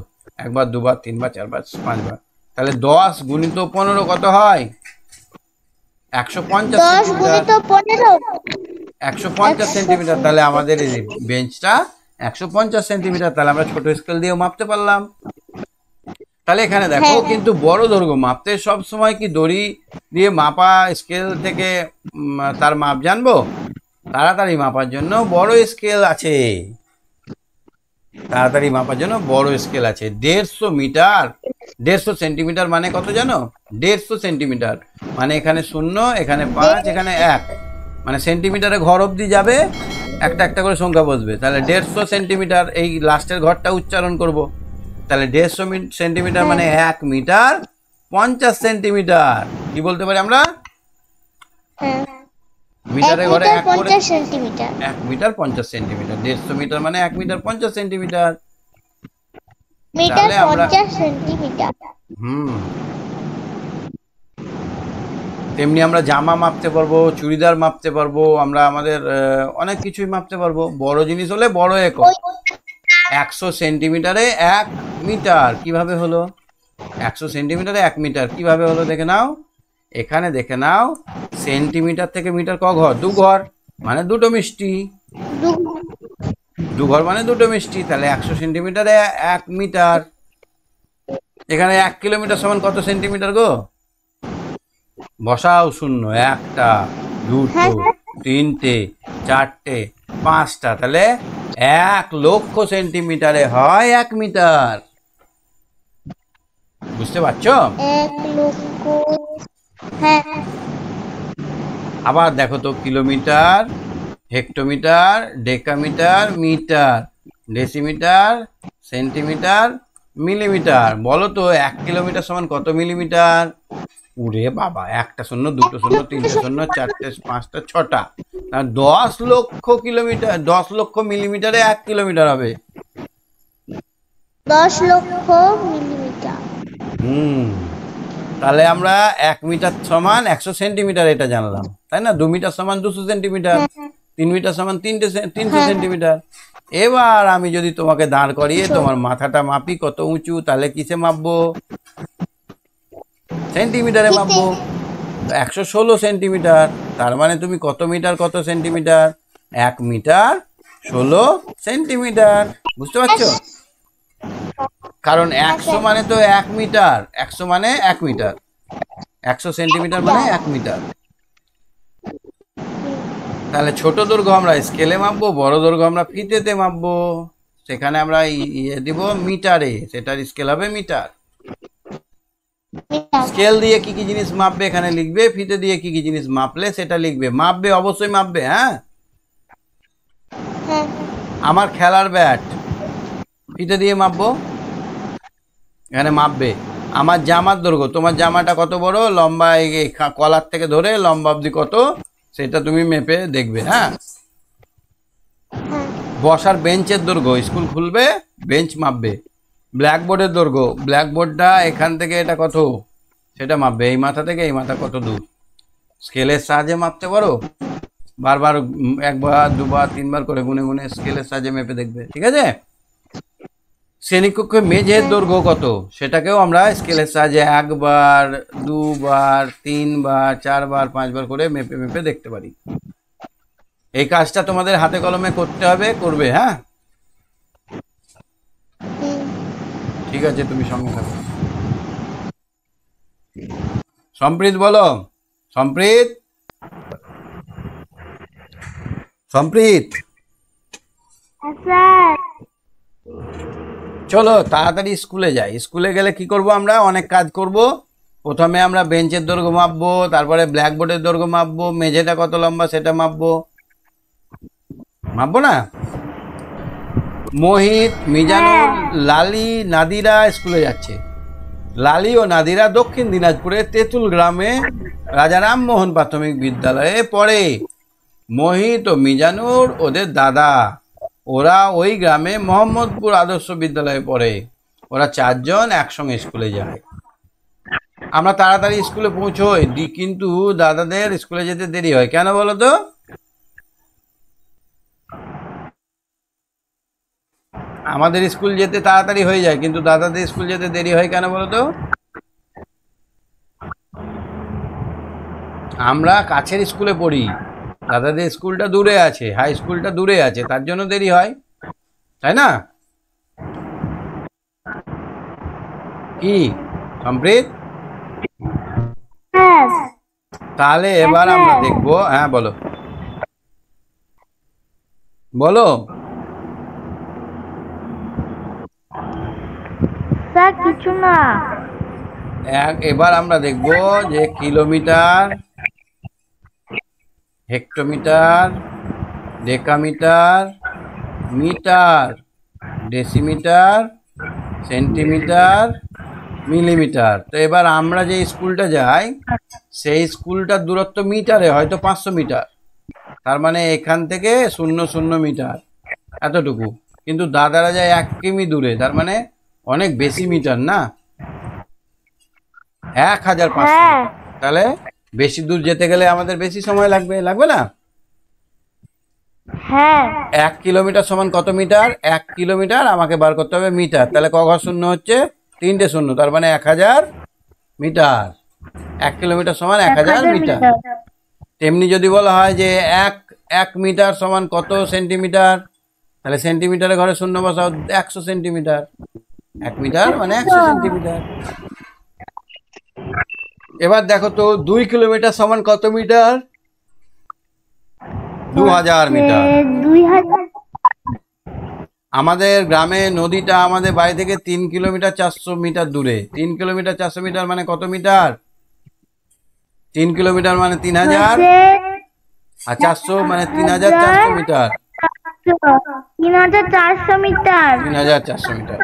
1 বার 2 বার 3 বার 4 বার 5 বার। তাহলে 10 গুণিত 15 কত হয়? 150 সেন্টিমিটার। 150 সেন্টিমিটার। তাহলে আমাদের এই বেঞ্চটা 150 সেন্টিমিটার। তাহলে আমরা ছোট স্কেল দিয়েও মাপতে পারলাম। তাহলে এখানে দেখো, কিন্তু বড় দৈর্ঘ্য মাপতে সব সময় কি দড়ি দিয়ে মাপা স্কেল থেকে তার মাপ জানবো? তাড়াতাড়ি মাপার জন্য বড় স্কেল আছে। তাড়াতাড়ি মাপার জন্য বড় স্কেল আছে। 150 মিটার, 150 সেন্টিমিটার মানে কত জানো? 150 সেন্টিমিটার মানে এখানে 0, এখানে 5, এখানে 1, মানে সেন্টিমিটারে ঘর অবধি যাবে, একটা একটা করে সংখ্যা বসবে। তাহলে 150 সেন্টিমিটার, এই লাস্টের ঘরটা উচ্চারণ করব। তাহলে 150 সেন্টিমিটার মানে 1 মিটার 50 সেন্টিমিটার। কি বলতে পারি আমরা? হ্যাঁ, মিটারে ঘরে 1 করে 50 সেন্টিমিটার। 1 metre 50 centimetre. 150 মিটার মানে 1 মিটার 50 সেন্টিমিটার। মিটার তাহলে আমরা 50 সেন্টিমিটার। হুম তেমনি আমরা জামা মাপতে পারবো, চুড়িদার মাপতে পারবো, আমরা আমাদের অনেক কিছুই মাপতে পারবো। বড় জিনিস হলে বড় একক। 100 সেন্টিমিটারে 1 মিটার কিভাবে হলো? 100 সেন্টিমিটারে 1 মিটার কিভাবে হলো দেখে নাও। এখানে দেখে নাও, সেন্টিমিটার থেকে মিটার ক ঘর? 2 ঘর, মানে দুটো মিষ্টি। 2 ঘর মানে দুটো মিষ্টি। তাহলে 100 সেন্টিমিটারে 1 মিটার। এখানে 1 কিলোমিটার সমান কত সেন্টিমিটার গো? বসাও শূন্য। 1টা, 2টো, 3টে, 4টে, 5টা। তাহলে 1 লক্ষ সেন্টিমিটারে হয় 1 মিটার। বুঝতে পারছো? 1 লক্ষ। হ্যাঁ, আবার দেখো তো, kilometre, hectometre, decametre, metre, decimetre, centimetre, millimetre. বলো তো 1 কিলোমিটার সমান কত মিলিমিটার? উরে বাবা, 1টা শূন্য, 2টো শূন্য, 3টে শূন্য, 4টে, 5টা, 6টা। 10 লক্ষ কিলোমিটার, 10 লক্ষ মিলিমিটারে 1 কিলোমিটার হবে। 10 লক্ষ মিলিমিটার। তাহলে আমরা 1 মিটার সমান 100 সেন্টিমিটার এটা জানলাম, তাই না? 2 মিটার সমান 200 সেন্টিমিটার, 3 মিটার সমান 300 সেন্টিমিটার। এবার আমি যদি তোমাকে দাঁড় করিয়ে তোমার মাথাটা মাপি কত উঁচু, তাহলে কিসে মাপবো? সেন্টিমিটারে মাপবো। 116 সেন্টিমিটার। তার মানে তুমি কত মিটার কত সেন্টিমিটার? 1 metre 16 centimetre. বুঝতে পারছো? কারণ 100 মানে তো 1 মিটার, 100 মানে 1 মিটার, 100 সেন্টিমিটার মানে 1 মিটার। তাহলে ছোট দৈর্ঘ্য আমরা স্কেলে মাপবো, বড় দৈর্ঘ্য আমরা ফিতেতে মাপবো। সেখানে আমরা ইয়ে দিব মিটারে, সেটার স্কেল হবে মিটার। স্কেল দিয়ে কি কি জিনিস মাপবে এখানে লিখবে, ফিতে দিয়ে কি কি জিনিস মাপলে সেটা লিখবে। মাপবে, অবশ্যই মাপবে। হ্যাঁ, আমার খেলার ব্যাট ফিতে দিয়ে মাপবো, এখানে মাপবে। আমার জামার দৈর্ঘ্য, তোমার জামাটা কত বড়, লম্বা, এই কলার থেকে ধরে লম্বা অবধি কত, সেটা তুমি মেপে দেখবে। হ্যাঁ, বসার বেঞ্চের দৈর্ঘ্য, স্কুল খুলবে বেঞ্চ মাপবে। ব্ল্যাকবোর্ডের দৈর্ঘ্য, ব্ল্যাকবোর্ডটা এখান থেকে এটা কত সেটা মাপবে, এই মাথা থেকে এই মাথা কত দূর। স্কেলের সাহায্যে মাপতে পারো, বারবার 1বার 2বার 3বার করে গুনে গুনে স্কেলের সাহায্যে মেপে দেখবে। ঠিক আছে? শ্রেণীকক্ষে মেঝের দৈর্ঘ্য কত, সেটাকেও আমরা স্কেলের সাহায্যে 1বার 2বার 3বার 4বার 5বার করে মেপে মেপে দেখতে পারি। এই কাজটা তোমাদের হাতে কলমে করতে হবে, করবে। হ্যাঁ, ঠিক আছে, তুমি সঙ্গে থাকো। সম্প্রীত বলো, সম্প্রীত, সম্প্রীত, স্যার চলো তাড়াতাড়ি স্কুলে যাই। স্কুলে গেলে কি করব? আমরা অনেক কাজ করব। প্রথমে আমরা বেঞ্চের দৈর্ঘ্য মাপবো, তারপরে ব্ল্যাকবোর্ডের দৈর্ঘ্য মাপবো, মেঝেটা কত লম্বা সেটা মাপবো। মাপবো না? মোহিত, মিজানুর, লালি, নাদিরা স্কুলে যাচ্ছে। লালি ও নাদিরা দক্ষিণ দিনাজপুরের তেঁতুল গ্রামে রাজা রামমোহন প্রাথমিক বিদ্যালয়ে পড়ে। মোহিত ও মিজানুর ওদের দাদা, ওরা ওই গ্রামে মোহাম্মদপুর আদর্শ বিদ্যালয়ে পড়ে। ওরা 4 জন একসঙ্গে স্কুলে যায়। আমরা তাড়াতাড়ি স্কুলে পৌঁছোই, কিন্তু দাদাদের স্কুলে যেতে দেরি হয়। কেন বলো তো? আমাদের স্কুল যেতে তাড়াতাড়ি হয়ে যায়, কিন্তু দাদাদের স্কুল যেতে দেরি হয় কেন বলো তো? আমরা কাছের স্কুলে পড়ি, দাদাদের স্কুলটা দূরে আছে, হাই স্কুলটা দূরে আছে, তার জন্য দেরি হয়, তাই না? কি সম্প্রীত? স্যার তাহলে এবার আমরা দেখবো। হ্যাঁ বলো, বলো। স্যার কিছু না। এবার আমরা দেখব যে kilometre, hectometre, decametre, metre, decimetre, centimetre, millimetre. তো এবার আমরা যে স্কুলটা যাই সেই স্কুলটার দূরত্ব মিটারে, হয়তো 500 মিটার, তার মানে এখান থেকে 0.0 মিটার এতটুকু। কিন্তু দাদারা যায় 1 কিমি দূরে, তার মানে অনেক বেশি মিটার না, 1500 হ্যাঁ মিটার। তাহলে বেশি দূর যেতে গেলে আমাদের বেশি সময় লাগবে, লাগবে না? হ্যাঁ 1 কিলোমিটার সমান কত মিটার? 1 কিলোমিটার আমাকে বার করতে হবে মিটার। তাহলে ক ঘর শূন্য হচ্ছে? 3টে শূন্য, তার মানে 1000 মিটার। 1 কিলোমিটার সমান 1000 মিটার। তেমনি যদি বলা হয় যে এক মিটার সমান কত সেন্টিমিটার, তাহলে সেন্টিমিটারে ঘরে শূন্য বসাও, 100 সেন্টিমিটার। 1 মিটার মানে 100 সেন্টিমিটার। এবার দেখো তো 2 কিলোমিটার সমান কত মিটার? 2000 মিটার। 2000। আমাদের গ্রামে নদীটা আমাদের বাড়ি থেকে 3 কিলোমিটার 400 মিটার দূরে। 3 কিলোমিটার 400 মিটার মানে কত মিটার? 3 কিলোমিটার মানে 3000, আর 400 মানে 3400 মিটার। 3400 মিটার। 3400 মিটার।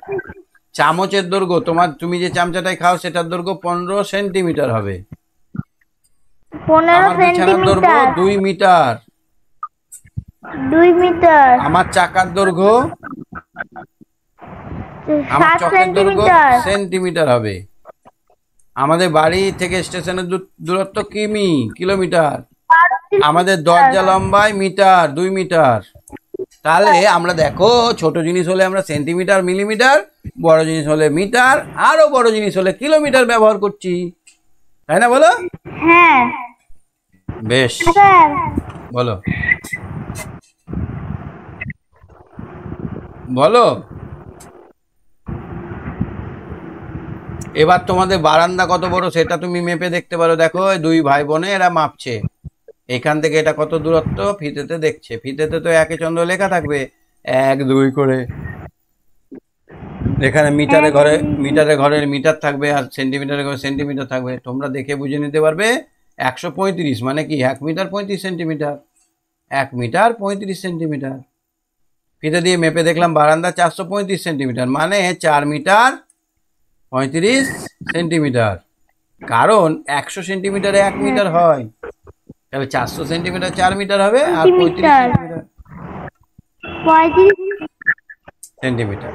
চামচের দৈর্ঘ্য, তুমি যে চামচাটাই খাও সেটার দৈর্ঘ্য 15 সেন্টিমিটার হবে। 15 আমার বিছানার দৈর্ঘ্য সেন্টিমিটার। 2 মিটার। 2 মিটার। আমার চাকার দৈর্ঘ্য, আমার 7 চকের দৈর্ঘ্য সেন্টিমিটার। সেন্টিমিটার হবে। আমাদের বাড়ি থেকে স্টেশনের দূরত্ব কিলোমিটার। আমাদের দরজা লম্বায় মিটার, 2 মিটার। তাহলে আমরা দেখো, ছোট জিনিস হলে আমরা সেন্টিমিটার, মিলিমিটার, বড় জিনিস হলে মিটার, আরো বড় জিনিস হলে কিলোমিটার ব্যবহার করছি, তাই না? বলো। হ্যাঁ বেশ, স্যার। বলো বলো। এবার তোমাদের বারান্দা কত বড় সেটা তুমি মেপে দেখতে পারো। দেখো, 2 ভাই বোনে এরা মাপছে, এখান থেকে এটা কত দূরত্ব ফিতেতে দেখছে। ফিতেতে তো একে চন্দ্র লেখা থাকবে 1 2 করে। এখানে মিটারে ঘরের মিটার থাকবে, আর সেন্টিমিটারে ঘরে সেন্টিমিটার থাকবে। তোমরা দেখে বুঝে নিতে পারবে 135 মানে কি 1 মিটার 35 সেন্টিমিটার। 1 metre 35 centimetre. ফিতে দিয়ে মেপে দেখলাম বারান্দা 435 সেন্টিমিটার, মানে 4 মিটার 35 সেন্টিমিটার। কারণ 100 সেন্টিমিটারে 1 মিটার হয়, তাহলে 400 সেন্টিমিটার 4 মিটার হবে, আর 35 সেন্টিমিটার 35 সেন্টিমিটার।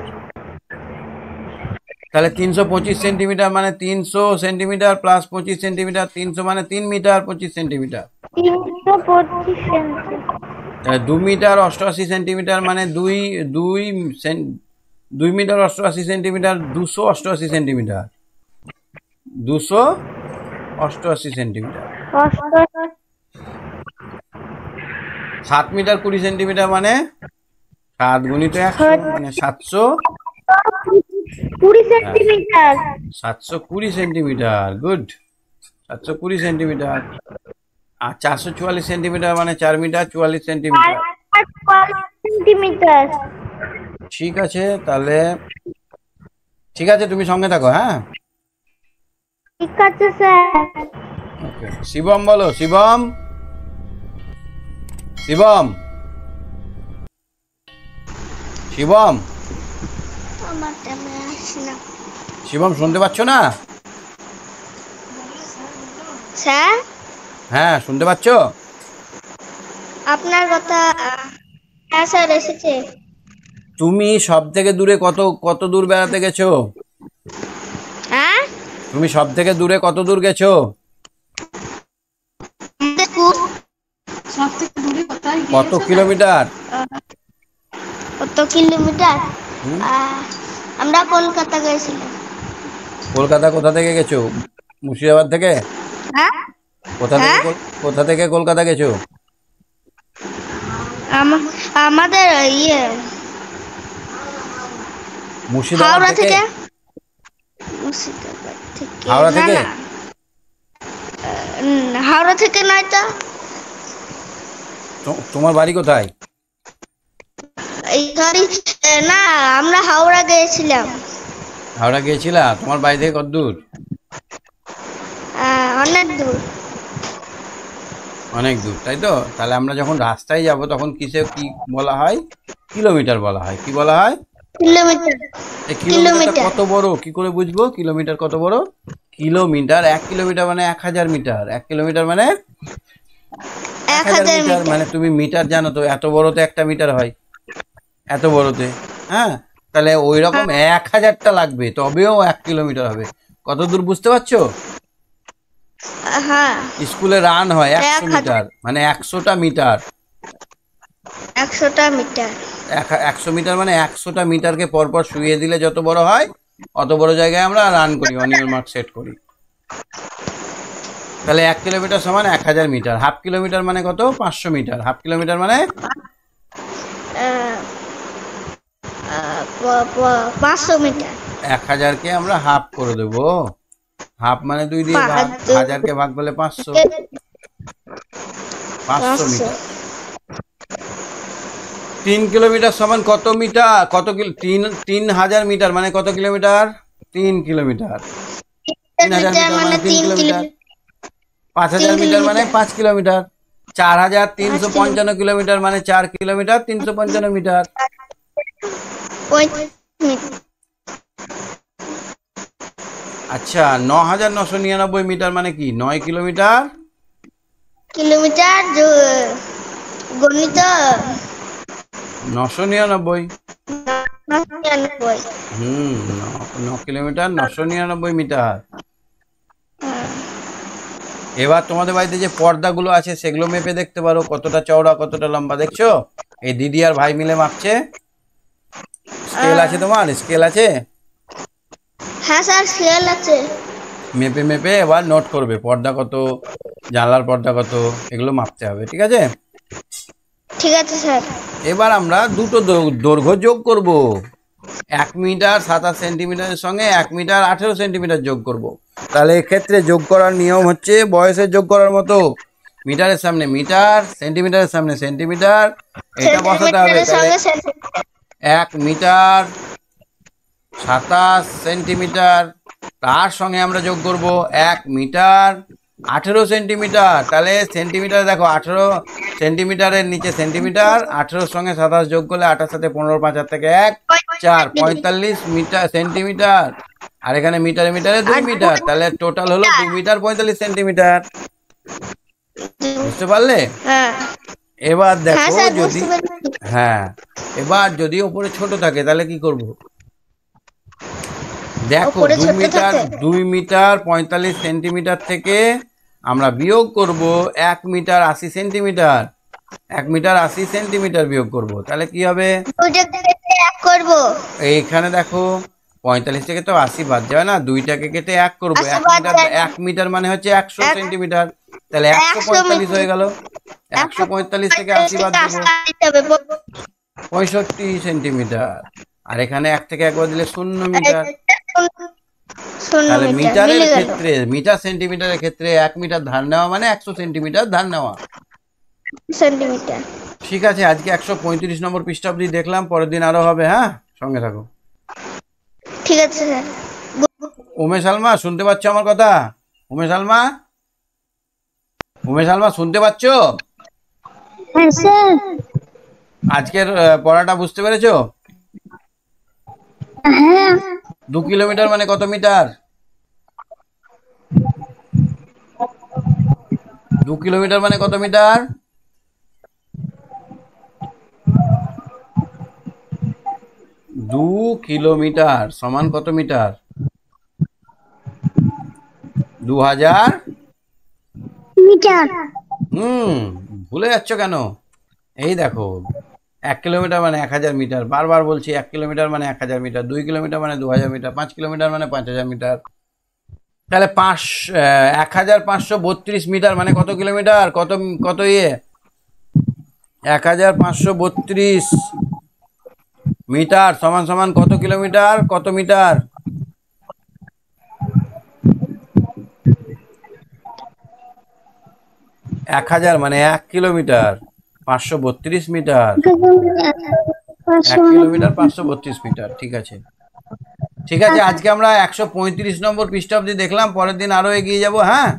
তাহলে 325 সেন্টিমিটার মানে 300 সেন্টিমিটার প্লাস 25 সেন্টিমিটার। 300 মানে 3 metre 25 centimetre. 325 centimetre. 2 metre 88 centimetre মানে 2 metre 88 centimetre, 288 centimetre, 288 centimetre. 7 metre 20 centimetre মানে 7 গুণিত 100 মানে 20 সেন্টিমিটার। 720 সেন্টিমিটার। Good, 720 centimetre. আর 444 সেন্টিমিটার মানে 4 মিটার 44 সেন্টিমিটার। সেন্টিমিটার। ঠিক আছে, তাহলে ঠিক আছে, তুমি সঙ্গে থাকো। হ্যাঁ, ঠিক আছে স্যার। ওকে। শিবম বলো, শিবম, শিবম, শিবম, আমার ক্যামেরা আসছে না শিবম, শুনতে পাচ্ছ না? স্যার। হ্যাঁ, শুনতে পাচ্ছ? আপনার কথা হ্যাঁ স্যার এসেছে। তুমি সব থেকে দূরে কত দূর বেড়াতে গেছো? হ্যাঁ তুমি সব থেকে দূরে কত দূর গেছো? কত কিলোমিটার? কত কিলোমিটার? হুম? আমরা কলকাতা গেছিলাম। কলকাতা কোথা থেকে গেছো? মুর্শিদাবাদ থেকে? হ্যাঁ কোথা থেকে কলকাতা গেছো? আমাদের ইয়ে মুর্শিদাবাদ হাওড়া থেকে? থেকে। মুর্শিদাবাদ থেকে? হাওড়া থেকে? হাওড়া থেকে নয় তো। তোমার বাড়ি কোথায়? না, আমরা হাওড়া গিয়েছিলাম। হাওড়া গিয়েছিলা? তোমার বাড়ি থেকে কত দূর? অনেক দূর। অনেক দূর, তাই তো? তাহলে আমরা যখন রাস্তায় যাব তখন কি বলা হয়? কিলোমিটার বলা হয়। কি বলা হয়? কিলোমিটার। এই কিলোমিটারটা কত বড় কি করে বুঝবো কিলোমিটার কত বড়? কিলোমিটার, 1 কিলোমিটার মানে 1000 মিটার। 1 কিলোমিটার মানে 1000 1000 মিটার। মিটার। মানে তুমি মিটার জানো তো, এত বড়তে একটা মিটার হয়, এত বড়তে। হ্যাঁ, তাহলে ওই রকম 1000টা লাগবে তবেও 1 কিলোমিটার হবে। কত দূর বুঝতে পারছো? হ্যাঁ, স্কুলে রান হয় 100 1000 মিটার, মানে 100টা মিটার। 100টা মিটার। 100 মিটার মানে 100টা মিটারকে পরপর শুইয়ে দিলে যত বড় হয়, অত বড় জায়গায় আমরা রান করি, অনিয়র মার্ক সেট করি। তাহলে 1 কিলোমিটার সমান 1000 মিটার। হাফ কিলোমিটার মানে কত? 500 মিটার। হাফ কিলোমিটার মানে আহ, 500 মিটার। 1000কে আমরা হাফ করে দেবো। হাফ মানে 2 দিয়ে ভাগ, 1000কে ভাগ করলে 500। 500 মিটার। 3 কিলোমিটার সমান কত মিটার? কত কিলো? 3000 মিটার মানে কত কিলোমিটার? 3 কিলোমিটার। 3000 মিটার মানে 3 কিলোমিটার। 5000 মিটার মানে 5 কিলোমিটার। 4355 কিলোমিটার মানে 4 কিলোমিটার 355 মিটার। 35 আচ্ছা, 9999 মিটার মানে কি? 9 কিলোমিটার। কিলোমিটার। গণিত 999। 99। 9 কিলোমিটার 999 মিটার। এবার তোমাদের বাড়িতে যে পর্দাগুলো আছে সেগুলো মেপে দেখতে পারো, কতটা চওড়া কতটা লম্বা। দেখছো এই দিদি আর ভাই মিলে মাপছে। স্কেল আছে? তোমার স্কেল আছে? হ্যাঁ স্যার, স্কেল আছে। মেপে মেপে এবার নোট করবে পর্দা কত, জানলার পর্দা কত, এগুলো মাপতে হবে। ঠিক আছে? ঠিক আছে স্যার। এবার আমরা দুটো দৈর্ঘ্য যোগ করব। 1 মিটার 27 সেন্টিমিটারের সঙ্গে 1 মিটার 18 সেন্টিমিটার যোগ করব। তাহলে এক্ষেত্রে যোগ করার নিয়ম হচ্ছে বয়সের যোগ করার মতো। মিটারের সামনে মিটার, সেন্টিমিটারের সামনে সেন্টিমিটার, এটা বসাতে হবে। তাহলে 1 মিটার 27 সেন্টিমিটার, তার সঙ্গে আমরা যোগ করব 1 মিটার 18 সেন্টিমিটার। তাহলে সেন্টিমিটার দেখো, 18 সেন্টিমিটারের নিচে সেন্টিমিটার, 18 সঙ্গে 27 যোগ করলে 28 সাথে 15, 5 হাত থেকে 1, 4, 45 মিটার সেন্টিমিটার। আর এখানে মিটারে মিটারে 2 মিটার, তাহলে টোটাল হলো 2 মিটার 45 সেন্টিমিটার। বুঝতে পারলে? হ্যাঁ এবার হ্যাঁ দেখো স্যার, যদি, বুঝতে পেরেছি। হ্যাঁ, এবার যদি ওপরে ছোট থাকে তাহলে কি করব? দেখো ওপরে 2 ছোট মিটার থাকে। 2 মিটার 45 সেন্টিমিটার থেকে আমরা বিয়োগ করব 1 মিটার 80 সেন্টিমিটার। 1 মিটার 80 সেন্টিমিটার বিয়োগ করব, তাহলে কি হবে? দুইটাকে কেটে এক করব। এইখানে দেখো 45 থেকে তো 80 বাদ যাবে না, দুইটাকে কেটে 1 করব। 80 1 বাদ মিটার, যায়। 1 মিটার মানে হচ্ছে 100 এক- সেন্টিমিটার। তাহলে 100 145 মিটার। হয়ে গেল। 145 থেকে 80 বাদ দেবো, 65 সেন্টিমিটার। আর এখানে 1 থেকে 1 বাদ দিলে 0 মিটার। 0 তাহলে মিটার মিটারের মিলে গেল। ক্ষেত্রে, মিটার সেন্টিমিটারের ক্ষেত্রে 1 মিটার ধার নেওয়া মানে 100 সেন্টিমিটার ধার নেওয়া। সেন্টিমিটার। ঠিক আছে, আজকে 135 নম্বর পৃষ্ঠা অবধি দেখলাম, পরের দিন আরো হবে। হ্যাঁ, সঙ্গে থাকো। ঠিক আছে স্যার। উমেশ আলমা, শুনতে পাচ্ছ আমার কথা? উমেশ আলমা, উমেশ আলমা শুনতে পাচ্ছ? হ্যাঁ স্যার। আজকের পড়াটা বুঝতে পেরেছো? হ্যাঁ 2 কিলোমিটার মানে কত মিটার? 2 কিলোমিটার মানে কত মিটার? 2 কিলোমিটার সমান কত মিটার? 2000 মিটার। ভুলে যাচ্ছ কেন? এই দেখো, 1 কিলোমিটার মানে 1000 মিটার। বারবার বলছি, 1 কিলোমিটার মানে 1000 মিটার, 2 কিলোমিটার মানে 2000 মিটার, 5 কিলোমিটার মানে 5000 মিটার। তাহলে 1532 মিটার মানে কত কিলোমিটার? কত কত 1532 মিটার সমান সমান কত কিলোমিটার? কত মিটার? 1000 মানে 1 কিলোমিটার, 532 মিটার। 1 kilometre 532 metre. ঠিক আছে। ঠিক আছে, আজকে আমরা 135 নম্বর পৃষ্ঠা অবধি দেখলাম, পরের দিন আরো এগিয়ে যাব। হ্যাঁ,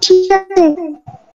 ঠিক আছে।